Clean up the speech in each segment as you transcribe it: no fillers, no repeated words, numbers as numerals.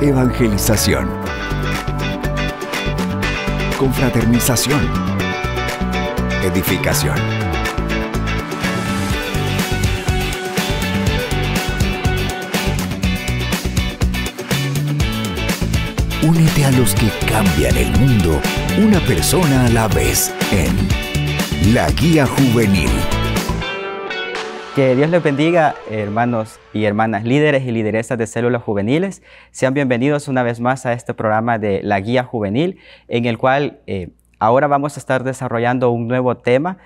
Evangelización. Confraternización. Edificación. Únete a los que cambian el mundo, una persona a la vez, en La Guía Juvenil. Que Dios les bendiga, hermanos y hermanas, líderes y lideresas de células juveniles. Sean bienvenidos una vez más a este programa de La Guía Juvenil, en el cual ahora vamos a estar desarrollando un nuevo tema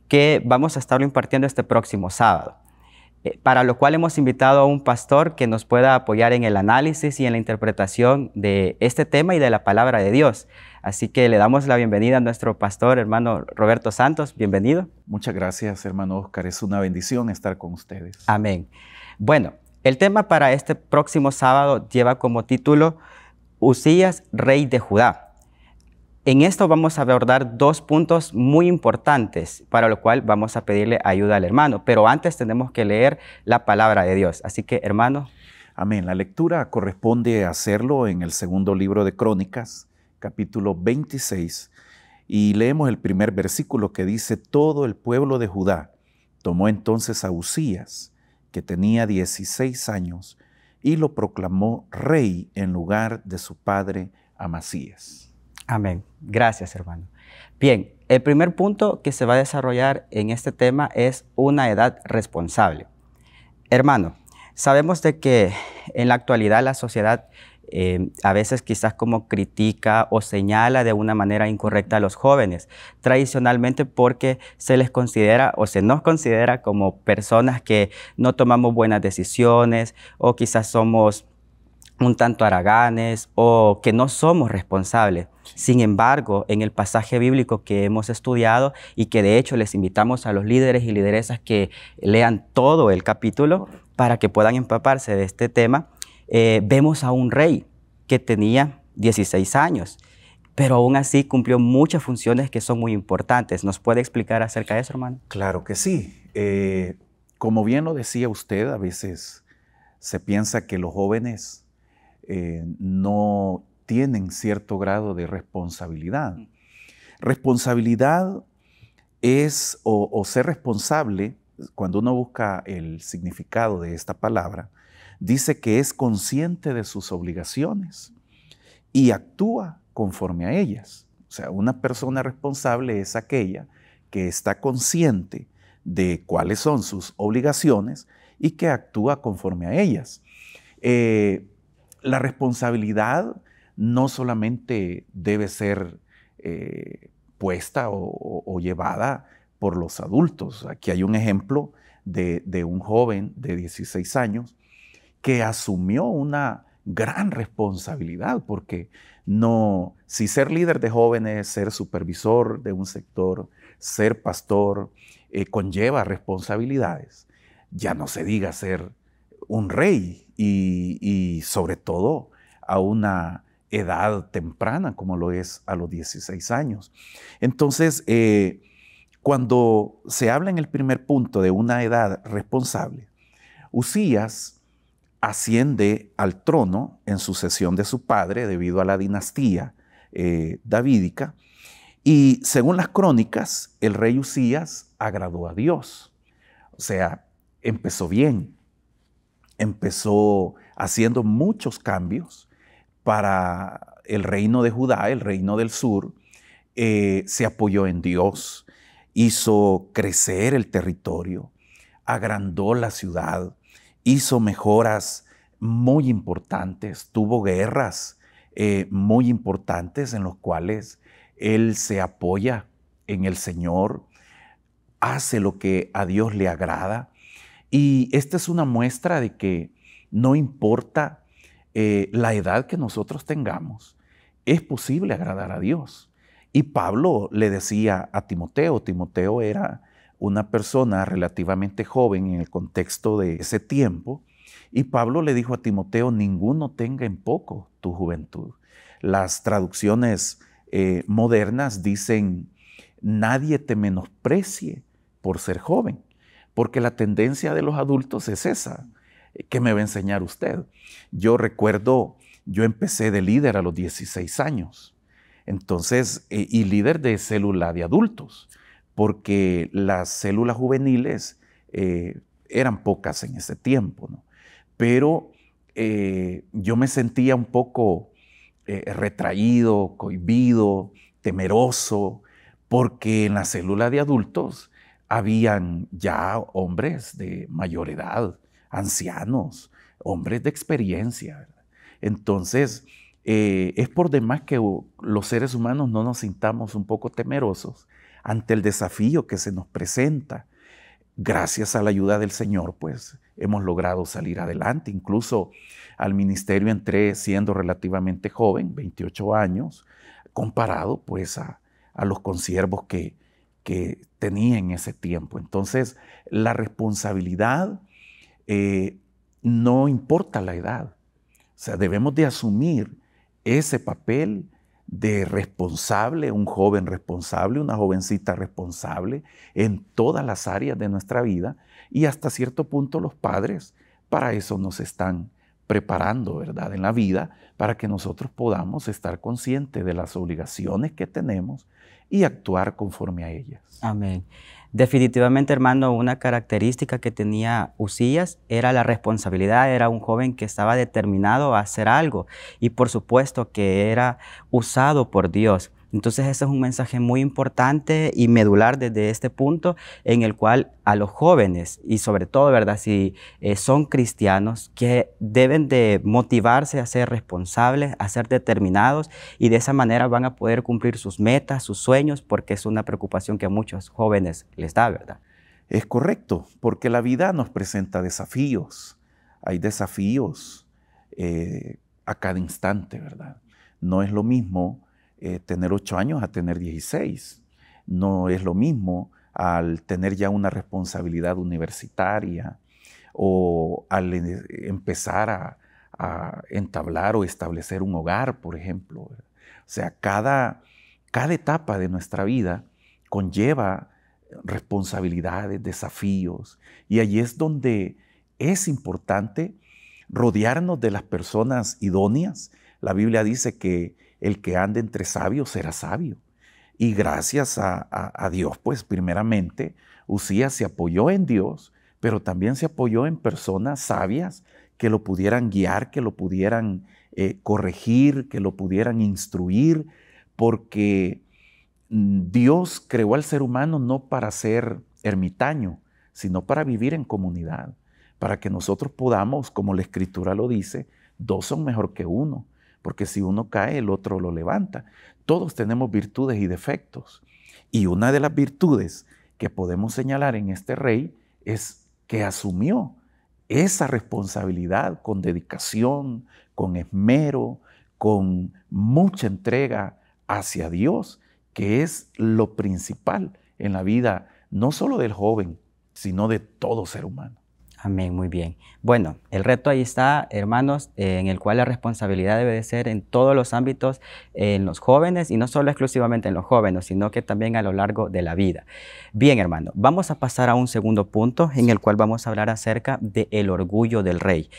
que vamos a estarlo impartiendo este próximo sábado. Para lo cual hemos invitado a un pastor que nos pueda apoyar en el análisis y en la interpretación de este tema y de la palabra de Dios. Así que le damos la bienvenida a nuestro pastor, hermano Roberto Santos. Bienvenido. Muchas gracias, hermano Oscar. Es una bendición estar con ustedes. Amén. Bueno, el tema para este próximo sábado lleva como título Usías, rey de Judá. En esto vamos a abordar dos puntos muy importantes, para lo cual vamos a pedirle ayuda al hermano. Pero antes tenemos que leer la palabra de Dios. Así que, hermano. Amén. La lectura corresponde hacerlo en el segundo libro de Crónicas, capítulo 26. Y leemos el primer versículo que dice: todo el pueblo de Judá tomó entonces a Usías, que tenía 16 años, y lo proclamó rey en lugar de su padre Amasías. Amén. Gracias, hermano. Bien, el primer punto que se va a desarrollar en este tema es una edad responsable. Hermano, sabemos de que en la actualidad la sociedad a veces quizás como critica o señala de una manera incorrecta a los jóvenes, tradicionalmente porque se les considera o se nos considera como personas que no tomamos buenas decisiones o quizás somos un tanto haraganes o que no somos responsables. Sin embargo, en el pasaje bíblico que hemos estudiado y que de hecho les invitamos a los líderes y lideresas que lean todo el capítulo para que puedan empaparse de este tema, vemos a un rey que tenía 16 años, pero aún así cumplió muchas funciones que son muy importantes. ¿Nos puede explicar acerca de eso, hermano? Claro que sí. Como bien lo decía usted, a veces se piensa que los jóvenes no tienen cierto grado de responsabilidad. Responsabilidad es, o ser responsable, cuando uno busca el significado de esta palabra, dice que es consciente de sus obligaciones y actúa conforme a ellas. O sea, una persona responsable es aquella que está consciente de cuáles son sus obligaciones y que actúa conforme a ellas. La responsabilidad no solamente debe ser puesta o llevada por los adultos. Aquí hay un ejemplo de un joven de 16 años que asumió una gran responsabilidad, porque si ser líder de jóvenes, ser supervisor de un sector, ser pastor, conlleva responsabilidades, ya no se diga ser un rey y sobre todo a una edad temprana como lo es a los 16 años. Entonces, cuando se habla en el primer punto de una edad responsable, Usías asciende al trono en sucesión de su padre debido a la dinastía davídica, y según las crónicas, el rey Usías agradó a Dios. O sea, empezó bien. Empezó haciendo muchos cambios para el reino de Judá, el reino del sur. Se apoyó en Dios, hizo crecer el territorio, agrandó la ciudad, hizo mejoras muy importantes, tuvo guerras muy importantes en las cuales él se apoya en el Señor, hace lo que a Dios le agrada. Y esta es una muestra de que no importa la edad que nosotros tengamos, es posible agradar a Dios. Y Pablo le decía a Timoteo, Timoteo era una persona relativamente joven en el contexto de ese tiempo, y Pablo le dijo a Timoteo: ninguno tenga en poco tu juventud. Las traducciones modernas dicen: nadie te menosprecie por ser joven, porque la tendencia de los adultos es esa. ¿Qué me va a enseñar usted? Yo recuerdo yo empecé de líder a los 16 años. Entonces, y líder de célula de adultos, porque las células juveniles eran pocas en ese tiempo, ¿no? Pero yo me sentía un poco retraído, cohibido, temeroso, porque en la célula de adultos habían ya hombres de mayor edad, ancianos, hombres de experiencia, ¿verdad? Entonces, es por demás que los seres humanos no nos sintamos un poco temerosos ante el desafío que se nos presenta. Gracias a la ayuda del Señor, pues, hemos logrado salir adelante. Incluso al ministerio entré siendo relativamente joven, 28 años, comparado, pues, a los consiervos que tenía en ese tiempo. Entonces, la responsabilidad no importa la edad. O sea, debemos de asumir ese papel de responsable, un joven responsable, una jovencita responsable en todas las áreas de nuestra vida, y hasta cierto punto los padres para eso nos están preparando, ¿verdad?, en la vida, para que nosotros podamos estar conscientes de las obligaciones que tenemos y actuar conforme a ellas. Amén. Definitivamente, hermano, una característica que tenía Uzías era la responsabilidad. Era un joven que estaba determinado a hacer algo y por supuesto que era usado por Dios. Entonces ese es un mensaje muy importante y medular desde este punto, en el cual a los jóvenes y sobre todo, ¿verdad?, si son cristianos, que deben de motivarse a ser responsables, a ser determinados, y de esa manera van a poder cumplir sus metas, sus sueños, porque es una preocupación que a muchos jóvenes les da, ¿verdad? Es correcto, porque la vida nos presenta desafíos. Hay desafíos a cada instante, ¿verdad? No es lo mismo tener 8 años a tener 16. No es lo mismo al tener ya una responsabilidad universitaria o al empezar a entablar o establecer un hogar, por ejemplo. O sea, cada etapa de nuestra vida conlleva responsabilidades, desafíos, y allí es donde es importante rodearnos de las personas idóneas. La Biblia dice que el que ande entre sabios será sabio. Y gracias a Dios, pues primeramente, Uzías se apoyó en Dios, pero también se apoyó en personas sabias que lo pudieran guiar, que lo pudieran corregir, que lo pudieran instruir, porque Dios creó al ser humano no para ser ermitaño, sino para vivir en comunidad, para que nosotros podamos, como la Escritura lo dice, 2 son mejor que 1. Porque si uno cae, el otro lo levanta. Todos tenemos virtudes y defectos. Y una de las virtudes que podemos señalar en este rey es que asumió esa responsabilidad con dedicación, con esmero, con mucha entrega hacia Dios, que es lo principal en la vida, no solo del joven, sino de todo ser humano. Amén, muy bien. Bueno, el reto ahí está, hermanos, en el cual la responsabilidad debe de ser en todos los ámbitos, en los jóvenes, y no solo exclusivamente en los jóvenes, sino que también a lo largo de la vida. Bien, hermano, vamos a pasar a un segundo punto en el cual vamos a hablar acerca del orgullo del rey.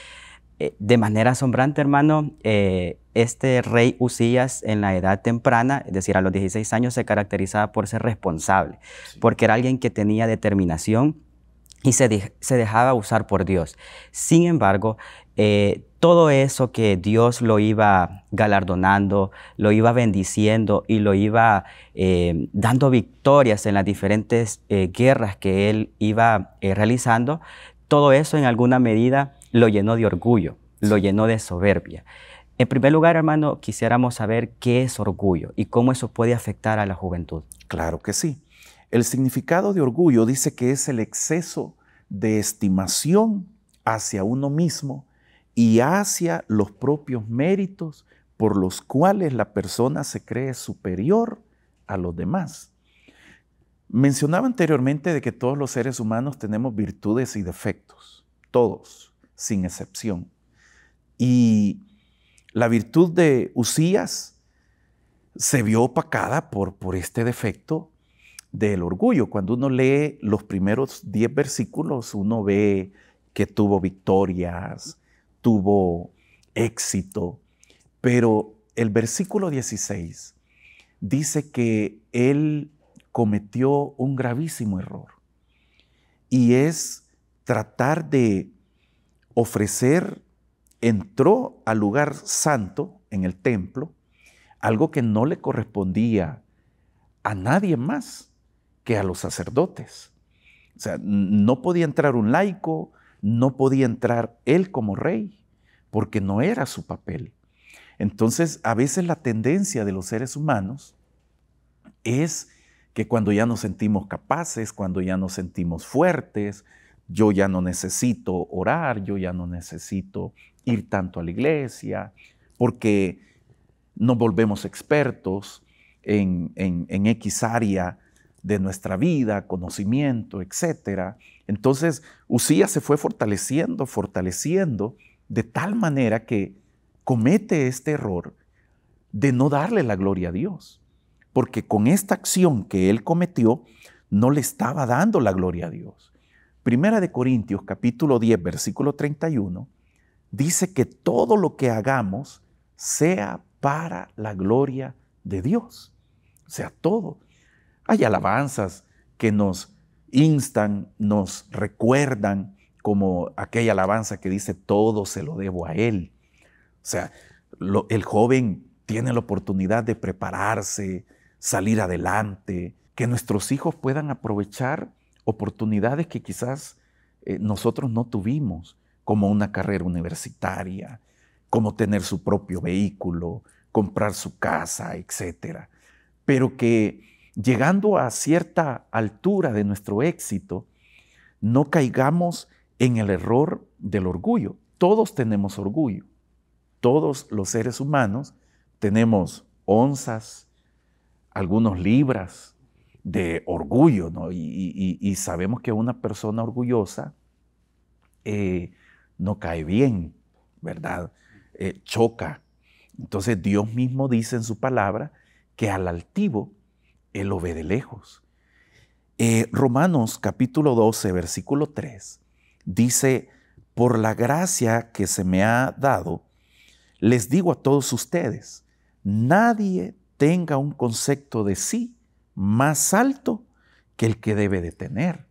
De manera asombrante, hermano, este rey Uzías en la edad temprana, es decir, a los 16 años, se caracterizaba por ser responsable, porque era alguien que tenía determinación y se dejaba usar por Dios. Sin embargo, todo eso que Dios lo iba galardonando, lo iba bendiciendo y lo iba dando victorias en las diferentes guerras que él iba realizando, todo eso en alguna medida lo llenó de orgullo, lo llenó de soberbia. En primer lugar, hermano, quisiéramos saber qué es orgullo y cómo eso puede afectar a la juventud. Claro que sí. El significado de orgullo dice que es el exceso de estimación hacia uno mismo y hacia los propios méritos por los cuales la persona se cree superior a los demás. Mencionaba anteriormente de que todos los seres humanos tenemos virtudes y defectos, todos, sin excepción. Y la virtud de Uzías se vio opacada por este defecto del orgullo. Cuando uno lee los primeros 10 versículos, uno ve que tuvo victorias, tuvo éxito, Pero el versículo 16 dice que él cometió un gravísimo error, y es tratar de ofrecer, entró al lugar santo en el templo, algo que no le correspondía a nadie más que a los sacerdotes. O sea, no podía entrar un laico, no podía entrar él como rey, porque no era su papel. Entonces, a veces la tendencia de los seres humanos es que cuando ya nos sentimos capaces, cuando ya nos sentimos fuertes, yo ya no necesito orar, yo ya no necesito ir tanto a la iglesia, porque nos volvemos expertos en X área de nuestra vida, conocimiento, etc. Entonces, Uzías se fue fortaleciendo, de tal manera que comete este error de no darle la gloria a Dios, porque con esta acción que él cometió, no le estaba dando la gloria a Dios. Primera de Corintios, capítulo 10, versículo 31, dice que todo lo que hagamos sea para la gloria de Dios. O sea, todo. Hay alabanzas que nos instan, nos recuerdan, como aquella alabanza que dice, todo se lo debo a Él. O sea, el joven tiene la oportunidad de prepararse, salir adelante, que nuestros hijos puedan aprovechar oportunidades que quizás nosotros no tuvimos, como una carrera universitaria, como tener su propio vehículo, comprar su casa, etc. Pero que llegando a cierta altura de nuestro éxito, no caigamos en el error del orgullo. Todos tenemos orgullo. Todos los seres humanos tenemos onzas, algunos libras de orgullo, ¿no? Y sabemos que una persona orgullosa no cae bien, ¿verdad? Choca. Entonces Dios mismo dice en su palabra que al altivo Él lo ve de lejos. Romanos capítulo 12, versículo 3, dice, por la gracia que se me ha dado, les digo a todos ustedes, nadie tenga un concepto de sí más alto que el que debe de tener.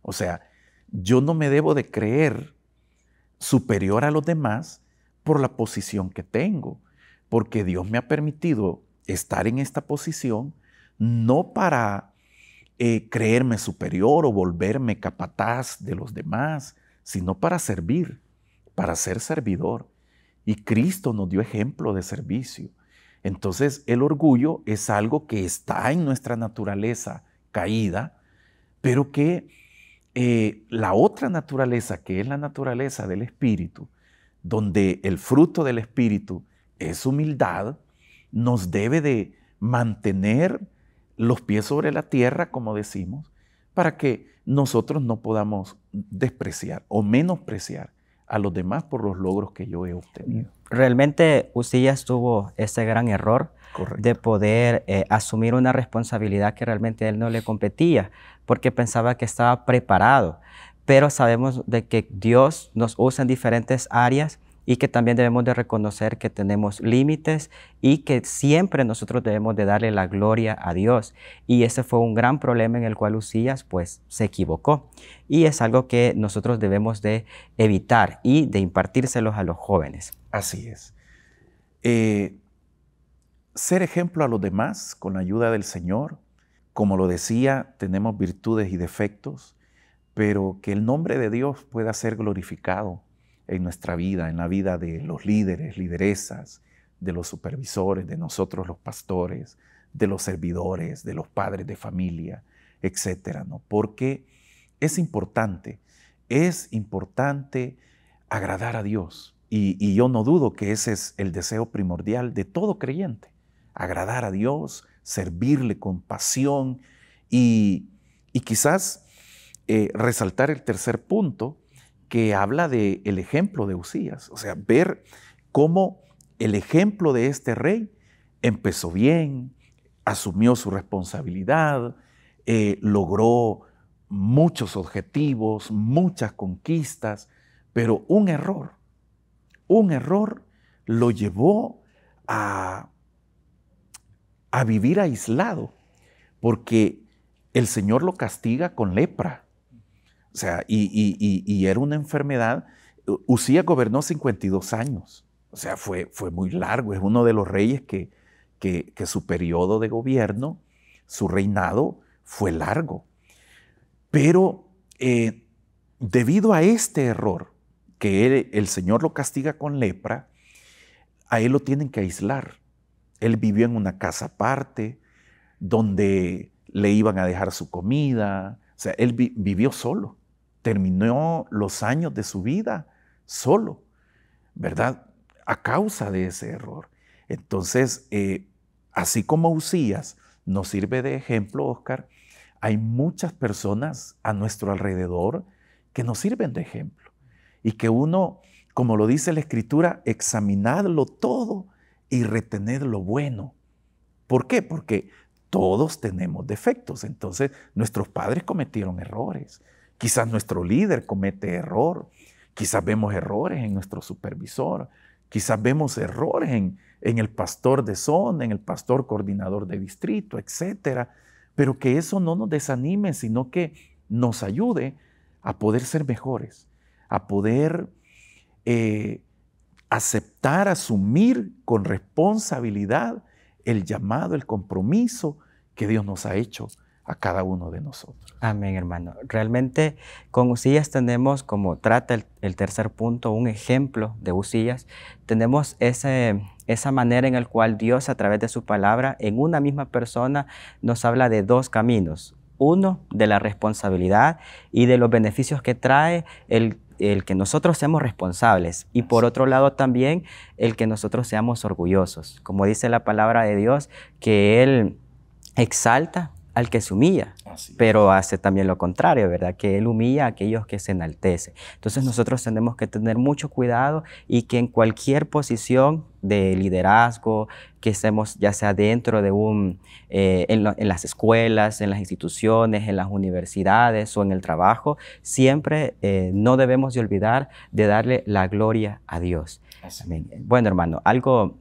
O sea, yo no me debo de creer superior a los demás por la posición que tengo, porque Dios me ha permitido estar en esta posición no para creerme superior o volverme capataz de los demás, sino para servir, para ser servidor. Y Cristo nos dio ejemplo de servicio. Entonces, el orgullo es algo que está en nuestra naturaleza caída, pero que la otra naturaleza, que es la naturaleza del Espíritu, donde el fruto del Espíritu es humildad, nos debe de mantener los pies sobre la tierra, como decimos, para que nosotros no podamos despreciar o menospreciar a los demás por los logros que yo he obtenido. Realmente Uzías tuvo ese gran error. Correcto. De poder asumir una responsabilidad que realmente a él no le competía, porque pensaba que estaba preparado. Pero sabemos de que Dios nos usa en diferentes áreas y que también debemos de reconocer que tenemos límites y que siempre nosotros debemos de darle la gloria a Dios. Y ese fue un gran problema en el cual Uzías pues se equivocó. Y es algo que nosotros debemos de evitar y de impartírselos a los jóvenes. Así es. Ser ejemplo a los demás con la ayuda del Señor. Como lo decía, tenemos virtudes y defectos, pero que el nombre de Dios pueda ser glorificado en nuestra vida, en la vida de los líderes, lideresas, de los supervisores, de nosotros los pastores, de los servidores, de los padres de familia, etcétera, ¿no? Porque es importante agradar a Dios. Y yo no dudo que ese es el deseo primordial de todo creyente, agradar a Dios, servirle con pasión y quizás resaltar el tercer punto que habla del ejemplo de Uzías, o sea, ver cómo el ejemplo de este rey empezó bien, asumió su responsabilidad, logró muchos objetivos, muchas conquistas, pero un error lo llevó a vivir aislado, porque el Señor lo castiga con lepra. O sea, y era una enfermedad. Usías gobernó 52 años. O sea, fue muy largo. Es uno de los reyes que su periodo de gobierno, su reinado, fue largo. Pero debido a este error, que el Señor lo castiga con lepra, a él lo tienen que aislar. Él vivió en una casa aparte, donde le iban a dejar su comida. O sea, él vivió solo. Terminó los años de su vida solo, ¿verdad? A causa de ese error. Entonces, así como Usías nos sirve de ejemplo, Oscar, hay muchas personas a nuestro alrededor que nos sirven de ejemplo. Y que uno, como lo dice la Escritura, examinadlo todo y retened lo bueno. ¿Por qué? Porque todos tenemos defectos. Entonces, nuestros padres cometieron errores. Quizás nuestro líder comete error. Quizás vemos errores en nuestro supervisor. Quizás vemos errores en el pastor de zona, en el pastor coordinador de distrito, etc. Pero que eso no nos desanime, sino que nos ayude a poder ser mejores, a poder aceptar, asumir con responsabilidad el llamado, el compromiso que Dios nos ha hecho a cada uno de nosotros. Amén, hermano. Realmente con Usías tenemos, como trata el tercer punto, un ejemplo de Usías. Tenemos esa manera en la cual Dios, a través de su palabra, en una misma persona, nos habla de dos caminos. Uno, de la responsabilidad y de los beneficios que trae el que nosotros seamos responsables, y por otro lado también el que nosotros seamos orgullosos. Como dice la palabra de Dios, que Él exalta al que se humilla, pero hace también lo contrario, ¿verdad? Que Él humilla a aquellos que se enaltecen. Entonces nosotros tenemos que tener mucho cuidado, y que en cualquier posición de liderazgo que estemos, ya sea dentro de en las escuelas, en las instituciones, en las universidades o en el trabajo, siempre no debemos de olvidar de darle la gloria a Dios. Amén. Bueno, hermano, algo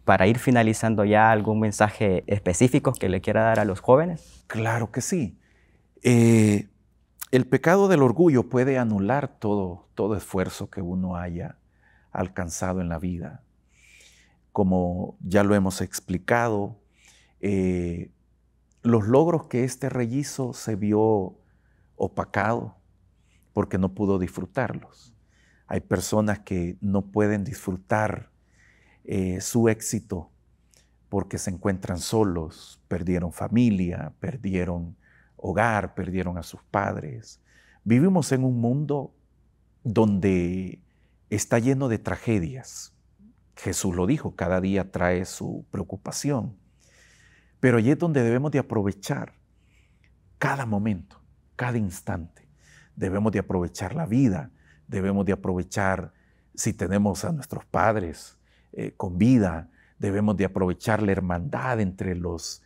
para ir finalizando ya, algún mensaje específico que le quiera dar a los jóvenes. Claro que sí. El pecado del orgullo puede anular todo esfuerzo que uno haya alcanzado en la vida. Como ya lo hemos explicado, los logros que este rey hizo se vio opacado porque no pudo disfrutarlos. Hay personas que no pueden disfrutar su éxito porque se encuentran solos, perdieron familia, perdieron hogar, perdieron a sus padres. Vivimos en un mundo donde está lleno de tragedias. Jesús lo dijo, cada día trae su preocupación. Pero allí es donde debemos de aprovechar cada momento, cada instante. Debemos de aprovechar la vida, debemos de aprovechar, si tenemos a nuestros padres con vida, debemos de aprovechar la hermandad entre los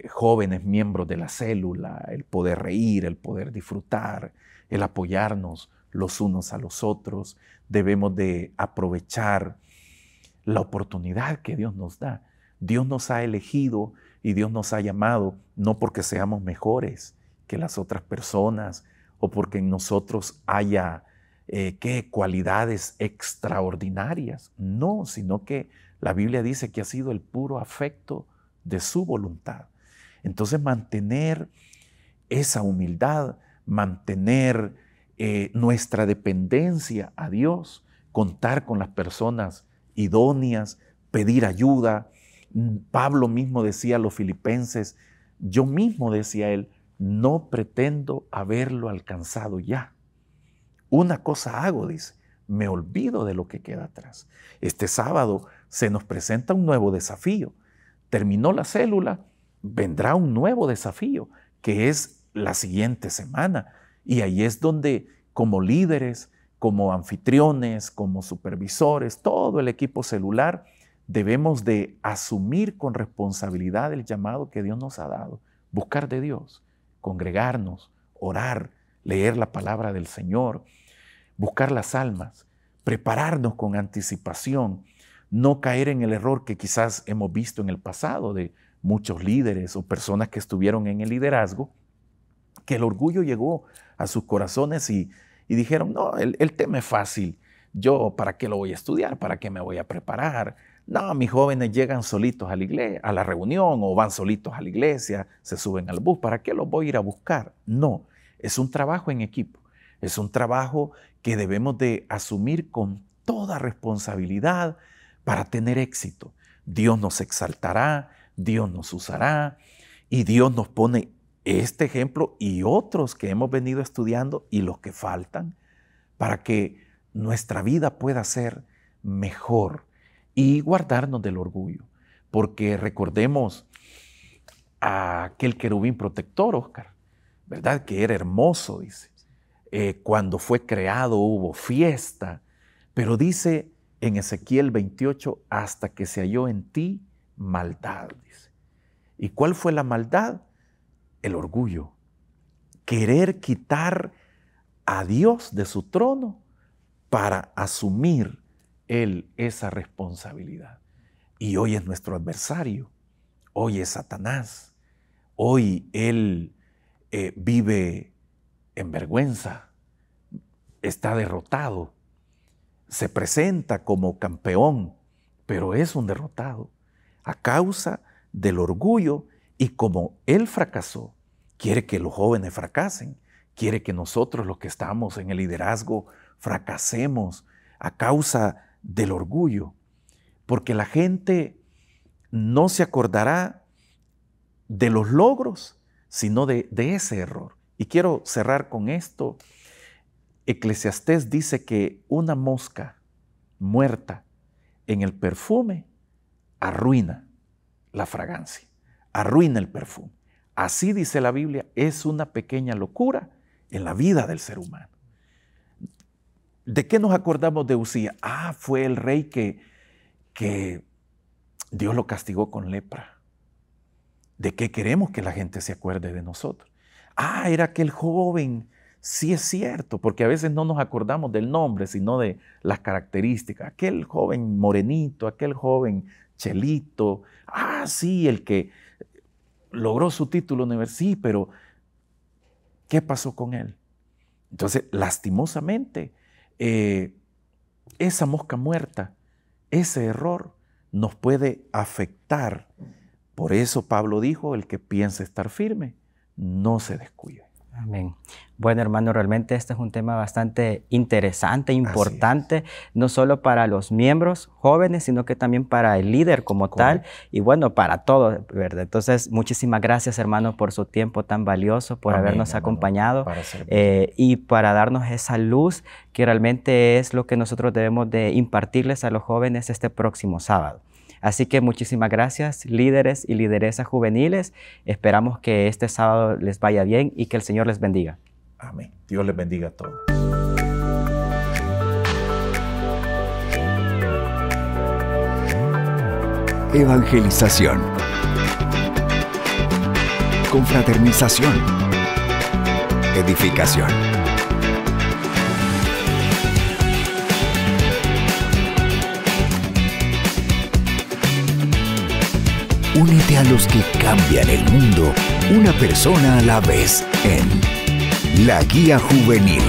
jóvenes miembros de la célula, el poder reír, el poder disfrutar, el apoyarnos los unos a los otros. Debemos de aprovechar la oportunidad que Dios nos da. Dios nos ha elegido y Dios nos ha llamado no porque seamos mejores que las otras personas o porque en nosotros haya cualidades extraordinarias. No, sino que la Biblia dice que ha sido el puro afecto de su voluntad. Entonces mantener esa humildad, mantener nuestra dependencia a Dios, contar con las personas idóneas, pedir ayuda. Pablo mismo decía a los filipenses, yo mismo decía él, no pretendo haberlo alcanzado ya. Una cosa hago, dice, me olvido de lo que queda atrás. Este sábado se nos presenta un nuevo desafío. Terminó la célula, vendrá un nuevo desafío, que es la siguiente semana. Y ahí es donde, como líderes, como anfitriones, como supervisores, todo el equipo celular, debemos de asumir con responsabilidad el llamado que Dios nos ha dado. Buscar de Dios, congregarnos, orar, leer la palabra del Señor, buscar las almas, prepararnos con anticipación, no caer en el error que quizás hemos visto en el pasado de muchos líderes o personas que estuvieron en el liderazgo, que el orgullo llegó a sus corazones y dijeron, no, el tema es fácil, yo ¿para qué lo voy a estudiar? ¿Para qué me voy a preparar? No, mis jóvenes llegan solitos a la iglesia, a la reunión, o van solitos a la iglesia, se suben al bus, ¿para qué los voy a ir a buscar? No, es un trabajo en equipo, es un trabajo que debemos de asumir con toda responsabilidad para tener éxito. Dios nos exaltará, Dios nos usará y Dios nos pone este ejemplo y otros que hemos venido estudiando y los que faltan para que nuestra vida pueda ser mejor y guardarnos del orgullo. Porque recordemos a aquel querubín protector, Oscar, ¿verdad? Que era hermoso, dice. Cuando fue creado hubo fiesta, pero dice en Ezequiel 28, hasta que se halló en ti maldad, dice. ¿Y cuál fue la maldad? El orgullo. Querer quitar a Dios de su trono para asumir Él esa responsabilidad. Y hoy es nuestro adversario, hoy es Satanás, hoy él vive en vergüenza, está derrotado, se presenta como campeón, pero es un derrotado a causa del orgullo y como él fracasó, quiere que los jóvenes fracasen, quiere que nosotros los que estamos en el liderazgo fracasemos a causa del orgullo, porque la gente no se acordará de los logros, sino de ese error. Y quiero cerrar con esto. Eclesiastés dice que una mosca muerta en el perfume arruina la fragancia, arruina el perfume. Así dice la Biblia, es una pequeña locura en la vida del ser humano. ¿De qué nos acordamos de Uzías? Fue el rey que Dios lo castigó con lepra. ¿De qué queremos que la gente se acuerde de nosotros? Era aquel joven. Sí es cierto, porque a veces no nos acordamos del nombre, sino de las características. Aquel joven morenito, aquel joven chelito. Sí, el que logró su título universitario. Sí, pero ¿qué pasó con él? Entonces, lastimosamente, esa mosca muerta, ese error nos puede afectar. Por eso Pablo dijo, el que piensa estar firme, no se descuide. Amén. Bueno, hermano, realmente este es un tema bastante interesante, importante, no solo para los miembros jóvenes, sino que también para el líder como tal, y bueno, para todos, ¿verdad? Entonces, muchísimas gracias, hermano, por su tiempo tan valioso, por habernos acompañado y para darnos esa luz que realmente es lo que nosotros debemos de impartirles a los jóvenes este próximo sábado. Así que muchísimas gracias, líderes y lideresas juveniles. Esperamos que este sábado les vaya bien y que el Señor les bendiga. Amén. Dios les bendiga a todos. Evangelización. Confraternización. Edificación. Únete a los que cambian el mundo, una persona a la vez, en La Guía Juvenil.